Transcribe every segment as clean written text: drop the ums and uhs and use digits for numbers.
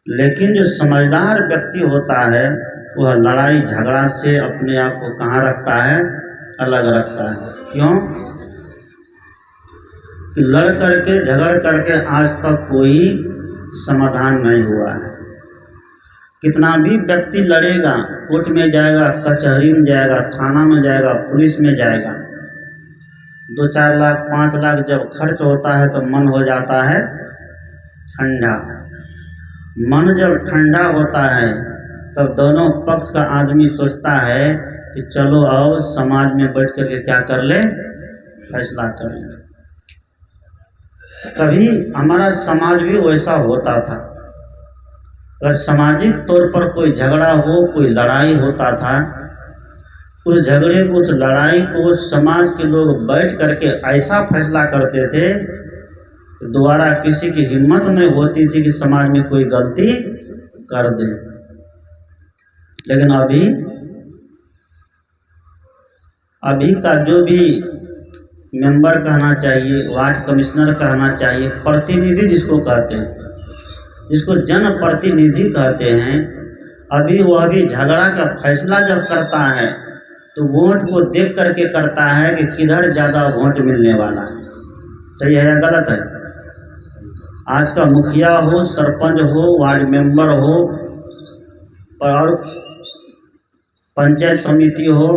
लेकिन जो समझदार व्यक्ति होता है वह लड़ाई झगड़ा से अपने आप को कहाँ रखता है, अलग रखता है। क्यों कि लड़ करके झगड़ करके आज तक कोई समाधान नहीं हुआ है। कितना भी व्यक्ति लड़ेगा, कोर्ट में जाएगा, कचहरी में जाएगा, थाना में जाएगा, पुलिस में जाएगा, 2-4 लाख 5 लाख जब खर्च होता है तो मन हो जाता है ठंडा। मन जब ठंडा होता है तब दोनों पक्ष का आदमी सोचता है कि चलो आओ समाज में बैठ कर के क्या कर ले, फैसला कर ले। कभी हमारा समाज भी वैसा होता था। अगर सामाजिक तौर पर कोई झगड़ा हो, कोई लड़ाई होता था, उस झगड़े को, उस लड़ाई को समाज के लोग बैठ करके ऐसा फैसला करते थे कि दोबारा किसी की हिम्मत नहीं होती थी कि समाज में कोई गलती कर दे। लेकिन अभी का जो भी मेंबर कहना चाहिए, वार्ड कमिश्नर कहना चाहिए, प्रतिनिधि जिसको कहते हैं, जिसको जन प्रतिनिधि कहते हैं, अभी वह भी झगड़ा का फैसला जब करता है तो वोट को देख करके करता है कि किधर ज़्यादा वोट मिलने वाला है, सही है या गलत है। आज का मुखिया हो, सरपंच हो, वार्ड मेंबर हो और पंचायत समिति हो,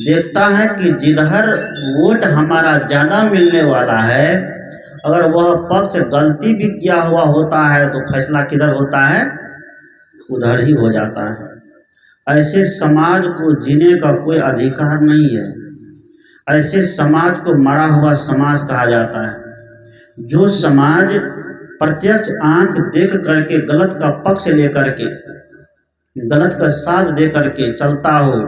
देखता है कि जिधर वोट हमारा ज़्यादा मिलने वाला है, अगर वह पक्ष गलती भी किया हुआ होता है तो फैसला किधर होता है, उधर ही हो जाता है। ऐसे समाज को जीने का कोई अधिकार नहीं है। ऐसे समाज को मरा हुआ समाज कहा जाता है। जो समाज प्रत्यक्ष आंख देख करके गलत का पक्ष लेकर के, गलत का साथ दे करके चलता हो,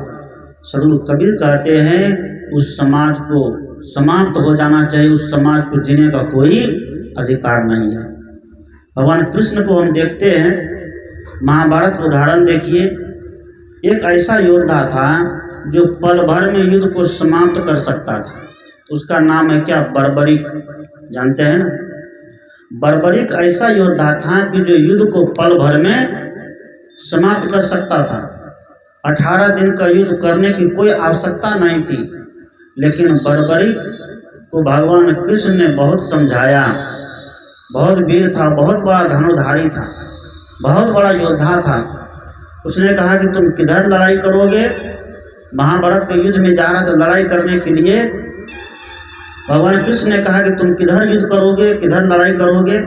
सदगुरु कबीर कहते हैं उस समाज को समाप्त हो जाना चाहिए। उस समाज को जीने का कोई अधिकार नहीं है। भगवान कृष्ण को हम देखते हैं, महाभारत का उदाहरण देखिए। एक ऐसा योद्धा था जो पल भर में युद्ध को समाप्त कर सकता था। उसका नाम है क्या, बर्बरीक, जानते हैं ना। बर्बरीक ऐसा योद्धा था कि जो युद्ध को पल भर में समाप्त कर सकता था। 18 दिन का युद्ध करने की कोई आवश्यकता नहीं थी, लेकिन बर्बरीक को भगवान कृष्ण ने बहुत समझाया। बहुत वीर था, बहुत बड़ा धनुर्धारी था, बहुत बड़ा योद्धा था। उसने कहा कि तुम किधर लड़ाई करोगे। महाभारत के युद्ध में जा रहा था लड़ाई करने के लिए। भगवान कृष्ण ने कहा कि तुम किधर युद्ध करोगे, किधर लड़ाई करोगे।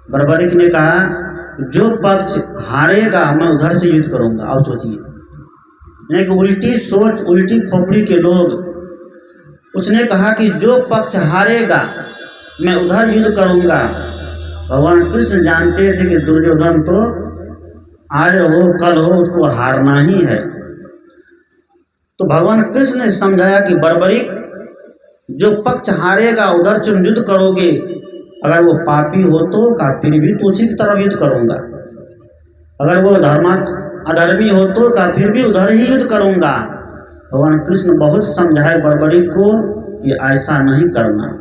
बर्बरीक ने कहा जो पक्ष हारेगा मैं उधर से युद्ध करूंगा। आप सोचिए, एक उल्टी सोच, उल्टी खोपड़ी के लोग। उसने कहा कि जो पक्ष हारेगा मैं उधर युद्ध करूंगा। भगवान कृष्ण जानते थे कि दुर्योधन तो आज हो कल हो उसको हारना ही है। तो भगवान कृष्ण ने समझाया कि बर्बरीक, जो पक्ष हारेगा उधर तुम युद्ध करोगे, अगर वो पापी हो तो का फिर भी तो उसी की तरफ युद्ध करूंगा, अगर वो अधर्मी हो तो का फिर भी उधर ही युद्ध करूंगा। भगवान कृष्ण बहुत समझाए बर्बरीक को कि ऐसा नहीं करना।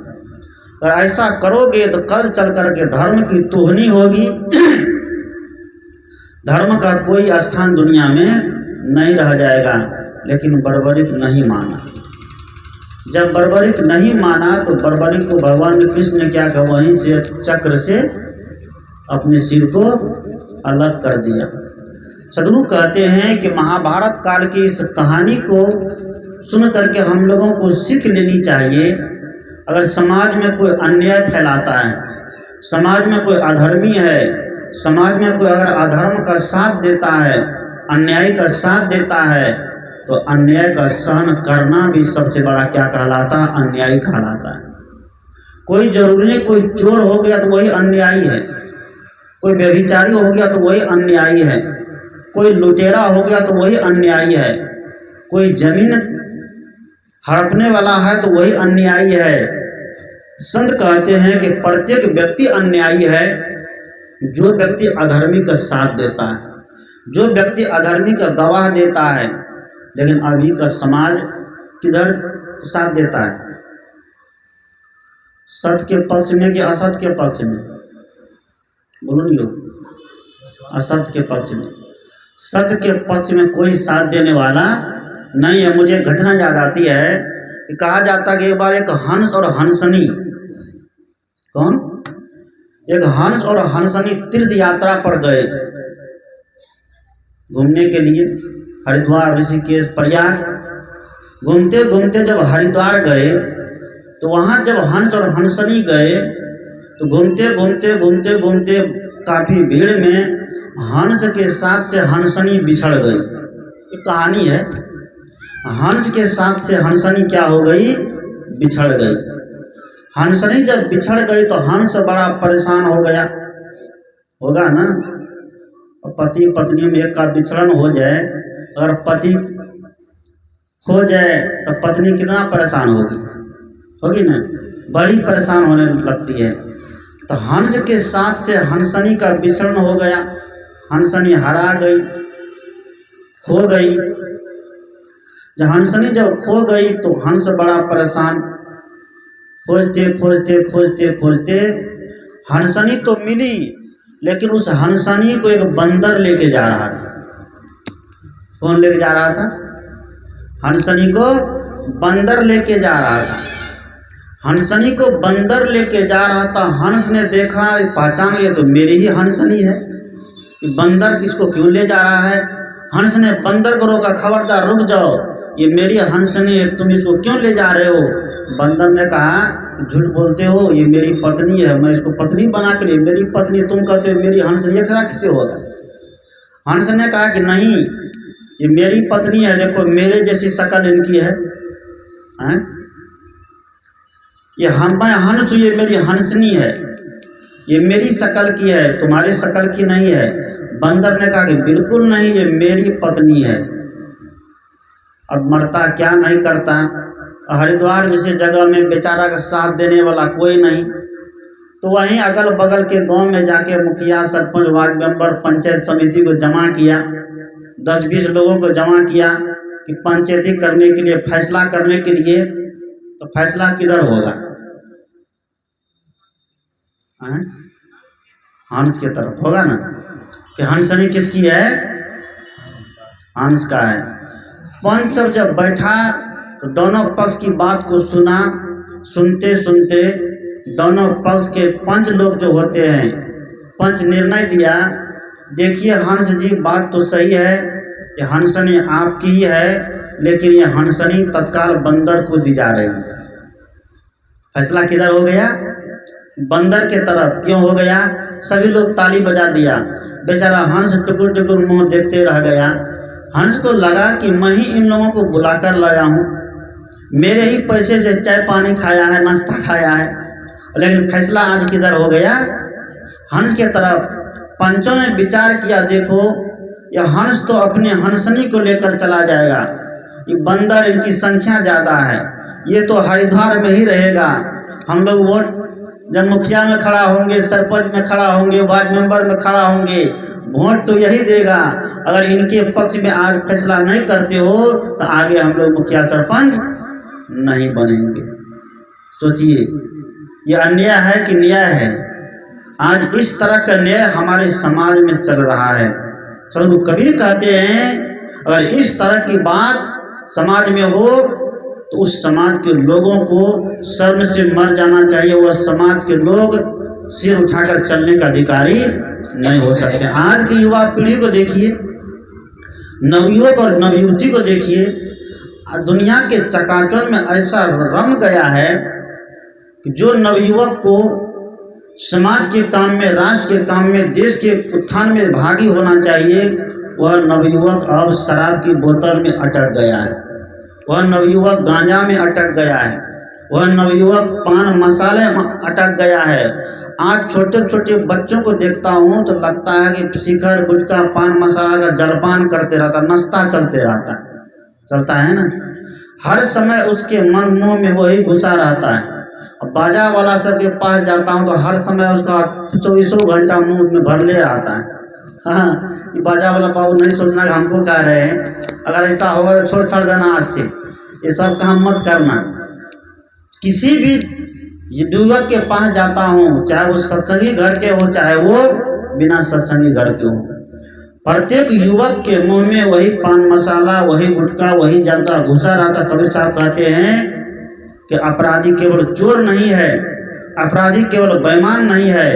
अगर ऐसा करोगे तो कल चल करके धर्म की तोहनी होगी। धर्म का कोई स्थान दुनिया में नहीं रह जाएगा। लेकिन बर्बरीक नहीं माना। जब बर्बरीक नहीं माना तो बर्बरीक को भगवान कृष्ण ने क्या कहा, वहीं से चक्र से अपने सिर को अलग कर दिया। सदगुरु कहते हैं कि महाभारत काल की इस कहानी को सुन करके हम लोगों को सीख लेनी चाहिए। अगर समाज में कोई अन्याय फैलाता है, समाज में कोई अधर्मी है, समाज में कोई अगर अधर्म का साथ देता है, अन्याय का साथ देता है, तो अन्याय का सहन करना भी सबसे बड़ा क्या कहलाता है, अन्यायी कहलाता है। कोई जरूरी नहीं, कोई चोर हो गया तो वही अन्यायी है, कोई व्यभिचारी हो गया तो वही अन्यायी है, कोई लुटेरा हो गया तो वही अन्यायी है, कोई जमीन हड़पने वाला है तो वही अन्यायी है। संत कहते हैं कि प्रत्येक व्यक्ति अन्यायी है जो व्यक्ति अधर्मी का साथ देता है, जो व्यक्ति अधर्मी का गवाह देता है। लेकिन अभी का समाज किधर साथ देता है, सत्य के पक्ष में कि असत्य के पक्ष में। बोलो नहीं हो, असत्य के पक्ष में। सत्य के पक्ष में कोई साथ देने वाला नहीं है। मुझे घटना याद आती है कि कहा जाता कि एक बार एक हंस और हंसनी, कौन, एक हंस और हंसनी तीर्थ यात्रा पर गए घूमने के लिए, हरिद्वार, ऋषिकेश, प्रयाग। घूमते घूमते जब हरिद्वार गए तो वहाँ जब हंस और हंसनी गए तो घूमते घूमते घूमते घूमते काफ़ी भीड़ में हंस के साथ से हंसनी बिछड़ गई। ये कहानी है। हंस के साथ से हंसनी क्या हो गई, बिछड़ गई। हंसनी जब बिछड़ गई तो हंस बड़ा परेशान हो गया, होगा ना। पति पत्नी में एक का विछड़न हो जाए, अगर पति खो जाए तो पत्नी कितना परेशान होगी ना, बड़ी परेशान होने लगती है। तो हंस के साथ से हंसनी का विछड़न हो गया, हंसनी हरा गई, खो गई। जब हंसनी जब खो गई तो हंस बड़ा परेशान, खोजते खोजते खोजते खोजते हंसनी तो मिली, लेकिन उस हंसनी को एक बंदर लेके जा रहा था। कौन लेके जा रहा था, हंसनी को बंदर लेके जा रहा था। हंसनी को बंदर लेके जा रहा था। हंस ने देखा, पहचान गया, तो मेरी ही हंसनी है, बंदर किसको क्यों ले जा रहा है। हंस ने बंदर को रोका, खबरदार रुक जाओ, ये मेरी हंसनी है, तुम इसको क्यों ले जा रहे हो। बंदर ने कहा, झूठ बोलते हो, ये मेरी पत्नी है, मैं इसको पत्नी बना के लिए, मेरी पत्नी, तुम कहते हो मेरी हंसनी, खड़ा कैसे होगा। हंस ने कहा कि नहीं, ये मेरी पत्नी है, देखो मेरे जैसी शक्ल इनकी है, हैं? ये मैं हंस, ये मेरी हंसनी है, ये मेरी शक्ल की है, तुम्हारी शक्ल की नहीं है। बंदर ने कहा कि बिल्कुल नहीं, ये मेरी पत्नी है। अब मरता क्या नहीं करता। हरिद्वार जैसे जगह में बेचारा का साथ देने वाला कोई नहीं, तो वहीं अगल बगल के गांव में जाके मुखिया, सरपंच, वार्ड मेंबर, पंचायत समिति को जमा किया, 10-20 लोगों को जमा किया कि पंचायती करने के लिए, फैसला करने के लिए। तो फैसला किधर होगा, हंस के तरफ होगा ना, कि हंसनी किसकी है, हंस का है। पंच सब जब बैठा तो दोनों पक्ष की बात को सुना। सुनते सुनते दोनों पक्ष के पंच लोग जो होते हैं, पंच निर्णय दिया, देखिए हंस जी, बात तो सही है, ये हंसनी आपकी ही है, लेकिन ये हंसनी तत्काल बंदर को दी जा रही है। फैसला किधर हो गया, बंदर के तरफ। क्यों हो गया, सभी लोग ताली बजा दिया। बेचारा हंस टुकुर टुकुर मुंह देखते रह गया। हंस को लगा कि मैं ही इन लोगों को बुलाकर लाया हूँ, मेरे ही पैसे से चाय पानी खाया है, नाश्ता खाया है, लेकिन फैसला आज किधर हो गया, हंस के तरफ। पंचों ने विचार किया, देखो यह हंस तो अपने हंसनी को लेकर चला जाएगा, ये बंदर, इनकी संख्या ज़्यादा है, ये तो हरिद्वार में ही रहेगा। हम लोग वोट जब मुखिया में खड़ा होंगे, सरपंच में खड़ा होंगे, वार्ड मेंबर में खड़ा होंगे, वोट तो यही देगा। अगर इनके पक्ष में आज फैसला नहीं करते हो तो आगे हम लोग मुखिया सरपंच नहीं बनेंगे। सोचिए, ये अन्याय है कि न्याय है। आज इस तरह का न्याय हमारे समाज में चल रहा है। सदगुरु कबीर कहते हैं, अगर इस तरह की बात समाज में हो तो उस समाज के लोगों को शर्म से मर जाना चाहिए। वह समाज के लोग सिर उठाकर चलने का अधिकारी नहीं हो सकते। आज की युवा पीढ़ी को देखिए, नवयुवक और नवयुवती को देखिए, दुनिया के चकाचौंध में ऐसा रम गया है कि जो नवयुवक को समाज के काम में, राष्ट्र के काम में, देश के उत्थान में भागी होना चाहिए, वह नवयुवक अब शराब की बोतल में अटक गया है, वह नवयुवक गांजा में अटक गया है, वह नवयुवक पान मसाले में अटक गया है। आज छोटे छोटे बच्चों को देखता हूँ तो लगता है कि शिखर, गुटखा, पान मसाला का जलपान करते रहता, नाश्ता चलते रहता, चलता है ना। हर समय उसके मन मुंह में वही घुसा रहता है। अब बाजा वाला सबके पास जाता हूँ तो हर समय उसका 24 घंटा मुंह में भर ले रहता है। हाँ, ये बाजा वाला बाबू नहीं सोचना कि हमको कह रहे हैं, अगर ऐसा होगा तो छोड़ छाड़ देना आज से, ये सब काम मत करना। किसी भी युवक के पास जाता हूँ, चाहे वो सत्संगी घर के हो, चाहे वो बिना सत्संगी घर के हो। प्रत्येक युवक के मुंह में वही पान मसाला, वही गुटखा, वही जर्दा घुसा रहता। कबीर साहब कहते हैं कि अपराधी केवल चोर नहीं है, अपराधी केवल बेईमान नहीं है,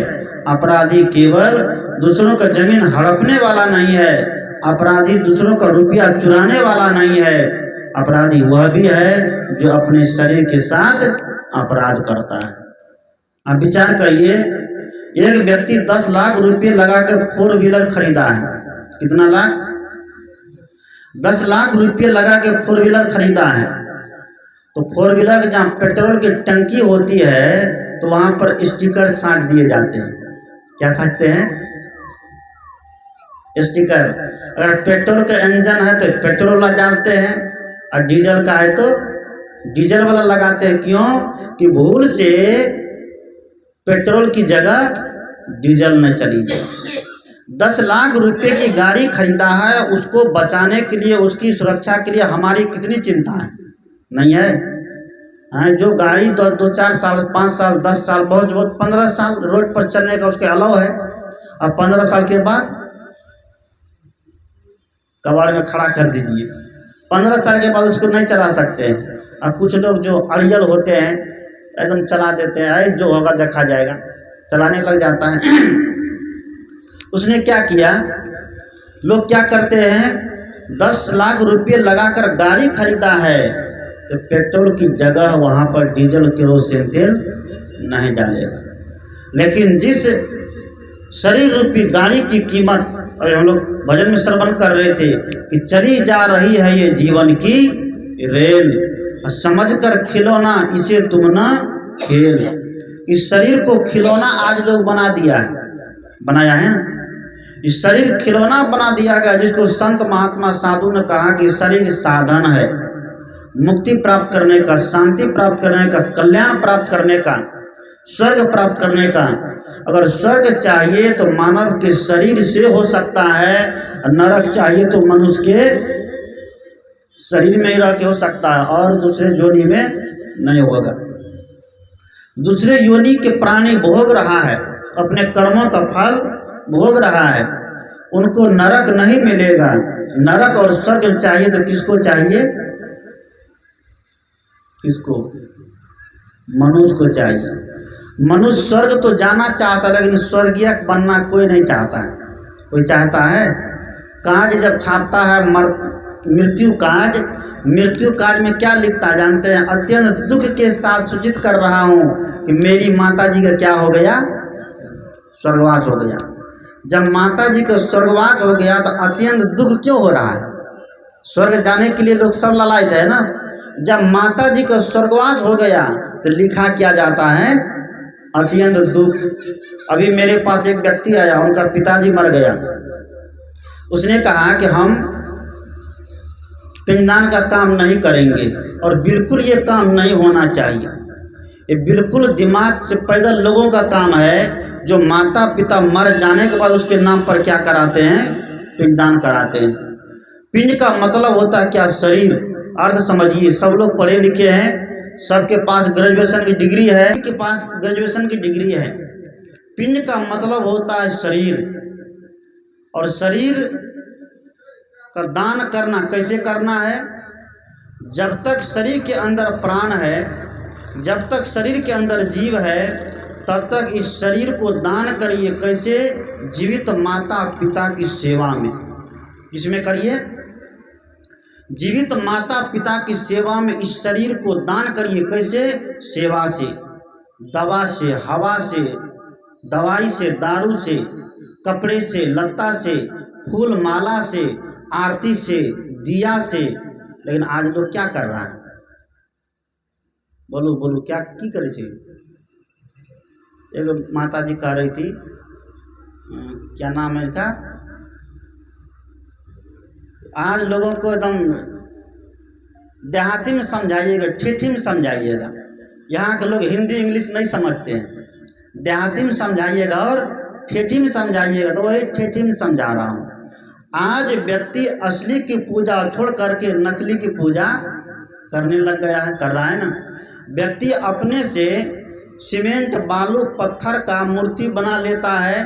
अपराधी केवल दूसरों का जमीन हड़पने वाला नहीं है, अपराधी दूसरों का रुपया चुराने वाला नहीं है, अपराधी वह भी है जो अपने शरीर के साथ अपराध करता है। आप विचार करिए, एक व्यक्ति 10 लाख रुपये लगा कर 4 व्हीलर खरीदा है। कितना लाख? 10 लाख रुपये लगा के 4 व्हीलर खरीदा है। तो 4 व्हीलर जहाँ पेट्रोल की टंकी होती है तो वहां पर स्टिकर साट दिए जाते हैं। क्या साटते हैं? स्टिकर। अगर पेट्रोल का इंजन है तो पेट्रोल वाला डालते हैं, और डीजल का है तो डीजल वाला लगाते हैं। क्यों? कि भूल से पेट्रोल की जगह डीजल न चली जाए। 10 लाख रुपए की गाड़ी खरीदा है, उसको बचाने के लिए, उसकी सुरक्षा के लिए हमारी कितनी चिंता है? नहीं है? जो गाड़ी 2-4 साल, 5 साल, 10 साल, बहुत 15 साल रोड पर चलने का उसके अलाव है। अब 15 साल के बाद कबाड़ में खड़ा कर दीजिए। 15 साल के बाद उसको नहीं चला सकते हैं। अब कुछ लोग जो अड़ियल होते हैं एकदम चला देते हैं, जो होगा देखा जाएगा, चलाने लग जाता है। उसने क्या किया? लोग क्या करते हैं, 10 लाख रुपये लगाकर गाड़ी खरीदा है तो पेट्रोल की जगह वहाँ पर डीजल केरोसिन तेल नहीं डालेगा। लेकिन जिस शरीर रूपी गाड़ी की कीमत, और हम लोग भजन में श्रवण कर रहे थे कि चली जा रही है ये जीवन की रेल, समझकर खिलौना इसे तुम न खेल। इस शरीर को खिलौना आज लोग बना दिया है, बनाया है ना। इस शरीर खिलौना बना दिया गया, जिसको संत महात्मा साधु ने कहा कि शरीर साधन है मुक्ति प्राप्त करने का, शांति प्राप्त करने का, कल्याण प्राप्त करने का, स्वर्ग प्राप्त करने का। अगर स्वर्ग चाहिए तो मानव के शरीर से हो सकता है, नरक चाहिए तो मनुष्य के शरीर में ही रह के हो सकता है, और दूसरे योनि में नहीं होगा। दूसरे योनि के प्राणी भोग रहा है, अपने कर्मों का फल भोग रहा है, उनको नरक नहीं मिलेगा। नरक और स्वर्ग चाहिए तो किसको चाहिए? किसको? मनुष्य को चाहिए। मनुष्य स्वर्ग तो जाना चाहता है, लेकिन स्वर्गीय बनना कोई नहीं चाहता है। कोई चाहता है? कार्ड जब छापता है मृत्यु कार्ड में क्या लिखता है जानते हैं? अत्यंत दुख के साथ सूचित कर रहा हूँ कि मेरी माता जी का क्या हो गया? स्वर्गवास हो गया। जब माता जी का स्वर्गवास हो गया तो अत्यंत दुख क्यों हो रहा है? स्वर्ग जाने के लिए लोग सब ललायत है ना। जब माता जी का स्वर्गवास हो गया तो लिखा क्या जाता है? अत्यंत दुख। अभी मेरे पास एक व्यक्ति आया, उनका पिताजी मर गया। उसने कहा कि हम पिंडदान का काम नहीं करेंगे, और बिल्कुल ये काम नहीं होना चाहिए। ये बिल्कुल दिमाग से पैदल लोगों का काम है, जो माता पिता मर जाने के बाद उसके नाम पर क्या कराते हैं? पिंडदान कराते हैं। पिंड का मतलब होता है क्या? शरीर। अर्थ समझिए, सब लोग पढ़े लिखे हैं, सबके पास ग्रेजुएशन की डिग्री है, के पास ग्रेजुएशन की डिग्री है। पिंड का मतलब होता है शरीर, और शरीर का दान करना कैसे करना है? जब तक शरीर के अंदर प्राण है, जब तक शरीर के अंदर जीव है, तब तक इस शरीर को दान करिए। कैसे? जीवित माता पिता की सेवा में। किसमें करिए? जीवित माता पिता की सेवा में इस शरीर को दान करिए। कैसे? सेवा से, दवा से, हवा से, दवाई से, दारू से, कपड़े से, लत्ता से, फूल माला से, आरती से, दिया से। लेकिन आज लोग क्या कर रहा है? बोलो बोलो, क्या की करे छे? एक माता जी कह रही थी, क्या नाम है इनका, आज लोगों को एकदम देहाती में समझाइएगा, ठेठी में समझाइएगा। यहाँ के लोग हिंदी इंग्लिश नहीं समझते हैं। देहाती में समझाइएगा और ठेठी में समझाइएगा। तो वही ठेठी में समझा रहा हूँ। आज व्यक्ति असली की पूजा छोड़ करके नकली की पूजा करने लग गया है, कर रहा है ना। व्यक्ति अपने से सीमेंट बालू पत्थर का मूर्ति बना लेता है,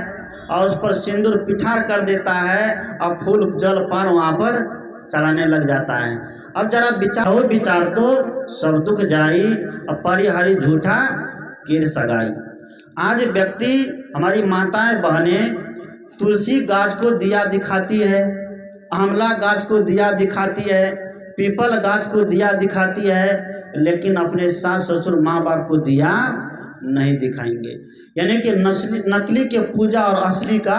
और उस पर सिंदूर पिठार कर देता है और फूल जल पान वहाँ पर चढ़ाने लग जाता है। अब जरा विचार तो सब दुख जाई, अब परिहारी झूठा कीर सगाई। आज व्यक्ति, हमारी माताएं बहनें तुलसी गाछ को दिया दिखाती है, आंवला गाछ को दिया दिखाती है, पीपल गाछ को दिया दिखाती है, लेकिन अपने सास ससुर माँ बाप को दिया नहीं दिखाएंगे। यानी कि नकली के पूजा और असली का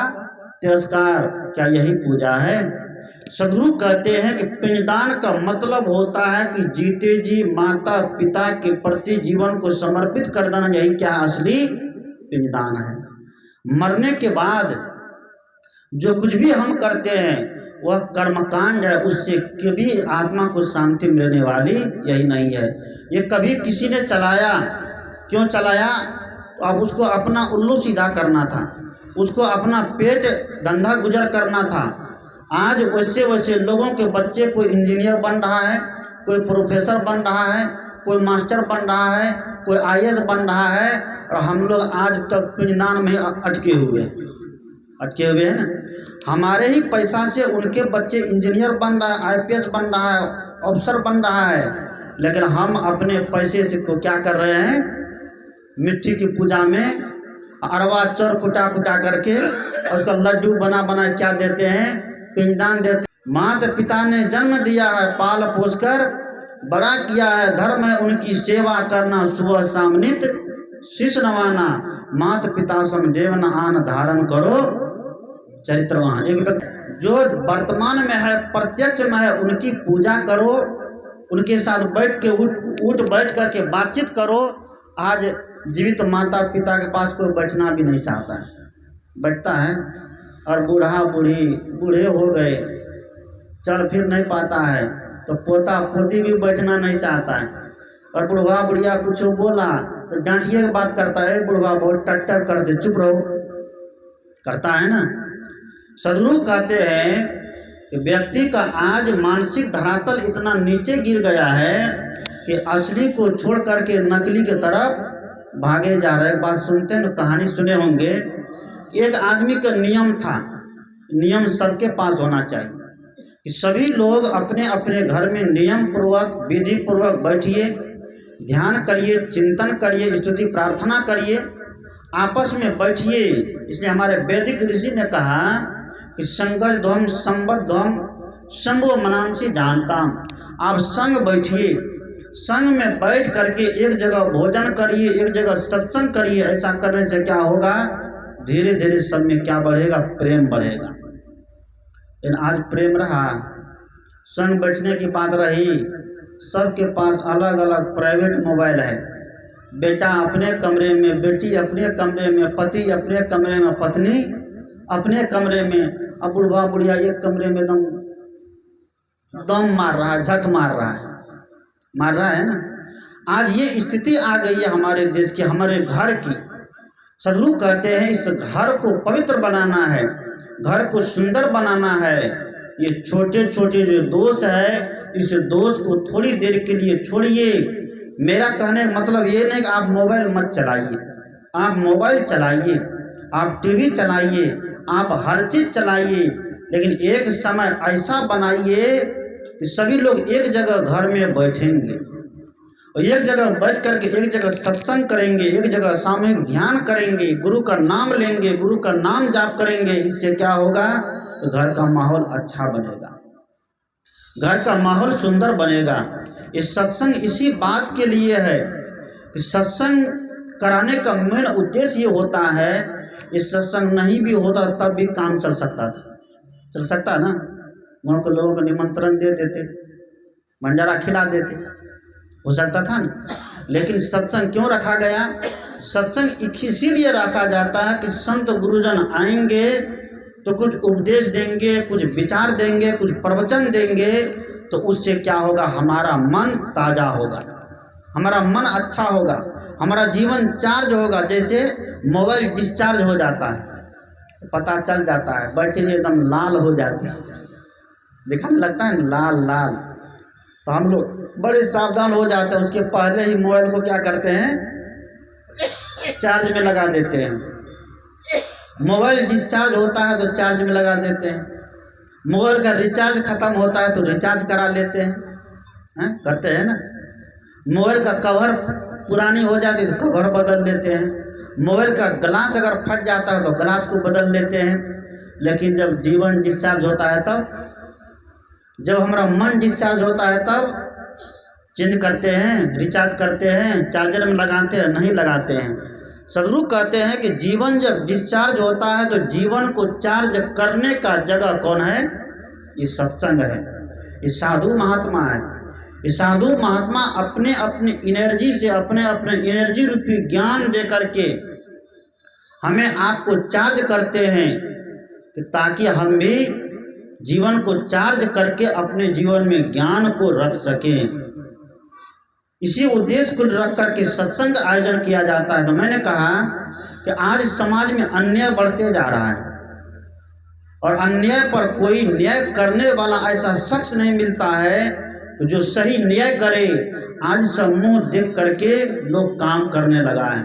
तिरस्कार, क्या यही पूजा है? सदगुरु कहते हैं कि पिंडदान का मतलब होता है कि जीते जी माता पिता के प्रति जीवन को समर्पित कर देना, यही क्या असली पिंडदान है। मरने के बाद जो कुछ भी हम करते हैं वह कर्मकांड है, उससे कभी आत्मा को शांति मिलने वाली यही नहीं है। ये कभी किसी ने चलाया, क्यों चलाया? तो अब उसको अपना उल्लू सीधा करना था, उसको अपना पेट धंधा गुजर करना था। आज वैसे वैसे लोगों के बच्चे, कोई इंजीनियर बन रहा है, कोई प्रोफेसर बन रहा है, कोई मास्टर बन रहा है, कोई आईएएस बन रहा है, और हम लोग आज तक पिंडदान में अटके हुए हैं ना। हमारे ही पैसा से उनके बच्चे इंजीनियर बन रहा है, आईपीएस बन रहा है, अफसर बन रहा है, लेकिन हम अपने पैसे से को क्या कर रहे हैं? मिट्टी की पूजा में अरवा चौर कुटा कुटा करके और उसका लड्डू बना बना क्या देते हैं? पिंडदान देते। माता पिता ने जन्म दिया है, पाल पोस कर बड़ा किया है, धर्म है उनकी सेवा करना, सुबह शाम नित शीश नवाना, माता पिता समदेव न आन धारण करो चरित्रवान। एक जो वर्तमान में है, प्रत्यक्ष में है, उनकी पूजा करो, उनके साथ बैठ के उठ बैठ करके बातचीत करो। आज जीवित माता पिता के पास कोई बैठना भी नहीं चाहता है, बैठता है, और बूढ़े हो गए, चल फिर नहीं पाता है, तो पोता पोती भी बैठना नहीं चाहता है, और बुढ़वा बुढ़िया कुछ बोला तो डांटिए की बात करता है, बुढ़वा बहुत टट्टर कर दे, चुप रहो, करता है ना। सदगुरु कहते हैं कि व्यक्ति का आज मानसिक धरातल इतना नीचे गिर गया है कि असली को छोड़ करके नकली की तरफ भागे जा रहे। एक बात सुनते हैं, कहानी सुने होंगे। एक आदमी का नियम था, नियम सबके पास होना चाहिए कि सभी लोग अपने अपने घर में नियम पूर्वक विधि पूर्वक बैठिए, ध्यान करिए, चिंतन करिए, स्तुति प्रार्थना करिए, आपस में बैठिए। इसलिए हमारे वैदिक ऋषि ने कहा कि संगत ध्वम संबद्ध ध्वम संगो मनांसी जानता। आप संग बैठिए, संग में बैठ करके एक जगह भोजन करिए, एक जगह सत्संग करिए। ऐसा करने से क्या होगा? धीरे धीरे सब में क्या बढ़ेगा? प्रेम बढ़ेगा। लेकिन आज प्रेम रहा, संग बैठने की बात रही, सबके पास अलग अलग प्राइवेट मोबाइल है। बेटा अपने कमरे में, बेटी अपने कमरे में, पति अपने कमरे में, पत्नी अपने कमरे में, अब बुढ़वा बुढ़िया एक कमरे में दम मार रहा है, झक मार रहा है ना। आज ये स्थिति आ गई है हमारे देश की, हमारे घर की। सदगुरु कहते हैं इस घर को पवित्र बनाना है, घर को सुंदर बनाना है। ये छोटे छोटे जो दोष है, इस दोष को थोड़ी देर के लिए छोड़िए। मेरा कहने का मतलब ये नहीं कि आप मोबाइल मत चलाइए, आप मोबाइल चलाइए, आप टीवी चलाइए, आप हर चीज़ चलाइए, लेकिन एक समय ऐसा बनाइए कि सभी लोग एक जगह घर में बैठेंगे और एक जगह बैठ करके एक जगह सत्संग करेंगे, एक जगह सामूहिक ध्यान करेंगे, गुरु का नाम लेंगे, गुरु का नाम जाप करेंगे। इससे क्या होगा? तो घर का माहौल अच्छा बनेगा, घर का माहौल सुंदर बनेगा। इस सत्संग इसी बात के लिए है कि सत्संग कराने का मेन उद्देश्य ये होता है। इस सत्संग नहीं भी होता तब भी काम चल सकता ना। वहाँ को लोगों को निमंत्रण दे देते, भंडारा खिला देते, हो सकता था ना। लेकिन सत्संग क्यों रखा गया? सत्संग इसीलिए रखा जाता है कि संत गुरुजन आएंगे तो कुछ उपदेश देंगे, कुछ विचार देंगे, कुछ प्रवचन देंगे, तो उससे क्या होगा? हमारा मन ताज़ा होगा, हमारा मन अच्छा होगा, हमारा जीवन चार्ज होगा। जैसे मोबाइल डिस्चार्ज हो जाता है, पता चल जाता है, बैटरी एकदम लाल हो जाती है, दिखाने लगता है लाल लाल, तो हम लोग बड़े सावधान हो जाते हैं। उसके पहले ही मोबाइल को क्या करते हैं? चार्ज में लगा देते हैं। मोबाइल डिस्चार्ज होता है तो चार्ज में लगा देते हैं, मोबाइल का रिचार्ज ख़त्म होता है तो रिचार्ज करा लेते हैं, करते हैं ना। मोबाइल का कवर पुरानी हो जाती है तो कवर बदल लेते हैं, मोबाइल का ग्लास अगर फट जाता है तो ग्लास को बदल लेते हैं। लेकिन जब जीवन डिस्चार्ज होता है तब, जब हमारा मन डिस्चार्ज होता है तब चेंज करते हैं, रिचार्ज करते हैं, चार्जर में लगाते हैं, नहीं लगाते हैं। सदगुरु कहते हैं कि जीवन जब डिस्चार्ज होता है तो जीवन को चार्ज करने का जगह कौन है? ये सत्संग है, ये साधु महात्मा है। ये साधु महात्मा अपने अपने एनर्जी से, अपने अपने एनर्जी रूपी ज्ञान दे करके हमें आपको चार्ज करते हैं कि ताकि हम भी जीवन को चार्ज करके अपने जीवन में ज्ञान को रख सकें। इसी उद्देश्य को रख करके सत्संग आयोजन किया जाता है। तो मैंने कहा कि आज समाज में अन्याय बढ़ते जा रहा है और अन्याय पर कोई न्याय करने वाला ऐसा शख्स नहीं मिलता है जो सही न्याय करे। आज समूह देख करके लोग काम करने लगा है।